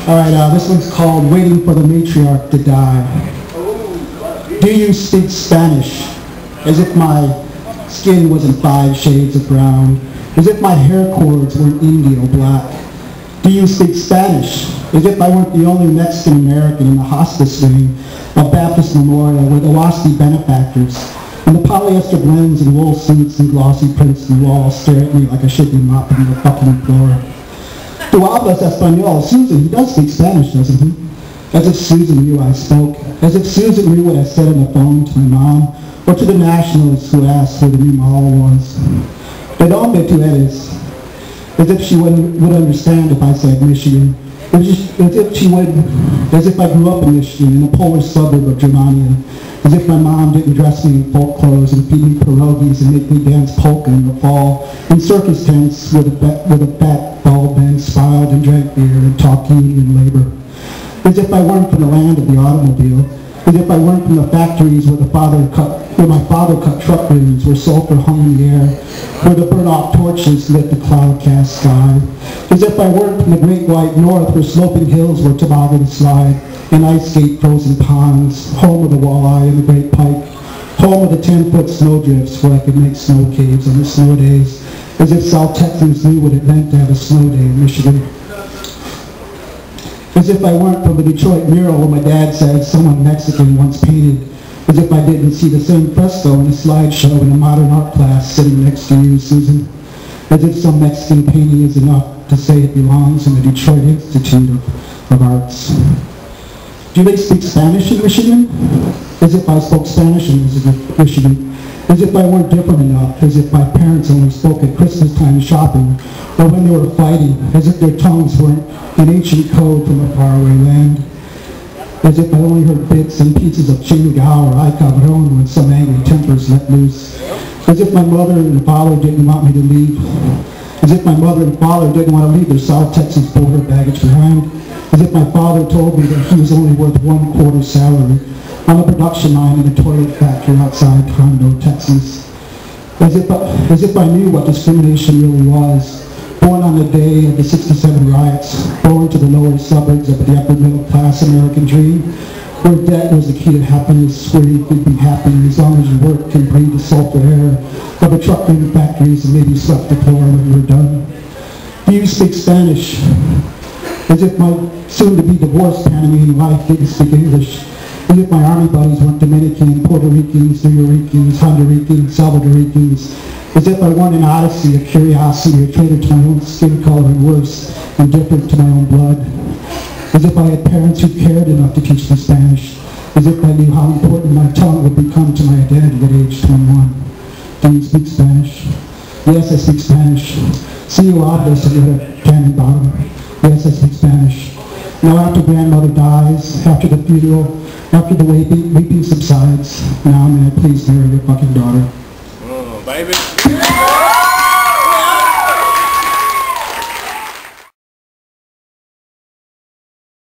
Alright, this one's called Waiting for the Matriarch to Die. Do you speak Spanish? As if my skin wasn't 5 shades of brown. As if my hair cords weren't Indio black. Do you speak Spanish? As if I weren't the only Mexican American in the hospice wing of Baptist Memorial where the WASPy benefactors and the polyester blends and wool suits and glossy prints and walls stare at me like I should be mopping the fucking floor. Tu hablas español. Susan, he does speak Spanish, doesn't he? As if Susan knew I spoke. As if Susan knew what I said on the phone to my mom or to the nationalists who asked where the new mall was. ¿De dónde tú eres? As if she would understand if I said Michigan. As if I grew up in Michigan, in a polar suburb of Germania. As if my mom didn't dress me in folk clothes and feed me pierogies and make me dance polka in the fall, in circus tents with a fat bald man smiled and drank beer and talked union labor. As if I weren't from the land of the automobile. As if I weren't from the factories where my father cut truck rims, where sulfur hung in the air, where the burnt-off torches lit the cloud-cast sky. As if I weren't from the great white north, where sloping hills were toboggans slide, and ice-skate frozen ponds, home of the walleye and the great pike, home of the 10-foot snowdrifts where I could make snow caves on the snow days, as if South Texans knew what it meant to have a snow day in Michigan. As if I weren't from the Detroit mural where my dad said someone Mexican once painted. As if I didn't see the same fresco in a slideshow in a modern art class sitting next to you, Susan. As if some Mexican painting is enough to say it belongs in the Detroit Institute of Arts. Do they speak Spanish in Michigan? As if I spoke Spanish in Michigan. As if I weren't different enough. As if my parents only spoke at Christmas time shopping or when they were fighting. As if their tongues weren't an ancient code from a faraway land. As if I only heard bits and pieces of chingao or ay cabrón when some angry tempers let loose. As if my mother and father didn't want me to leave. As if my mother and father didn't want to leave their South Texas border baggage behind. As if my father told me that he was only worth 1/4 salary on a production line in a toilet factory outside Condo, Texas. As if I knew what discrimination really was. Born on the day of the '67 riots, born to the lower suburbs of the upper middle class American dream, where debt was the key to happiness, where you could be happy as long as you worked and breathed the sulfur air of the trucking factories and maybe swept the floor when you were done. Do you speak Spanish? As if my soon-to-be divorced Panamanian wife didn't speak English. As if my army buddies weren't Dominican, Puerto Ricans, New Yorkers, Hondurans, Salvadoricans. As if I weren't an odyssey, a curiosity, a traitor to my own skin color, and worse, indifferent to my own blood. As if I had parents who cared enough to teach me Spanish. As if I knew how important my tongue would become to my identity at age 21. Do you speak Spanish? Yes, I speak Spanish. See you hablo, señora Tannenbaum. Yes, I speak Spanish. Now after grandmother dies, after the funeral, after the weeping subsides, now may I please marry your fucking daughter. Oh, baby.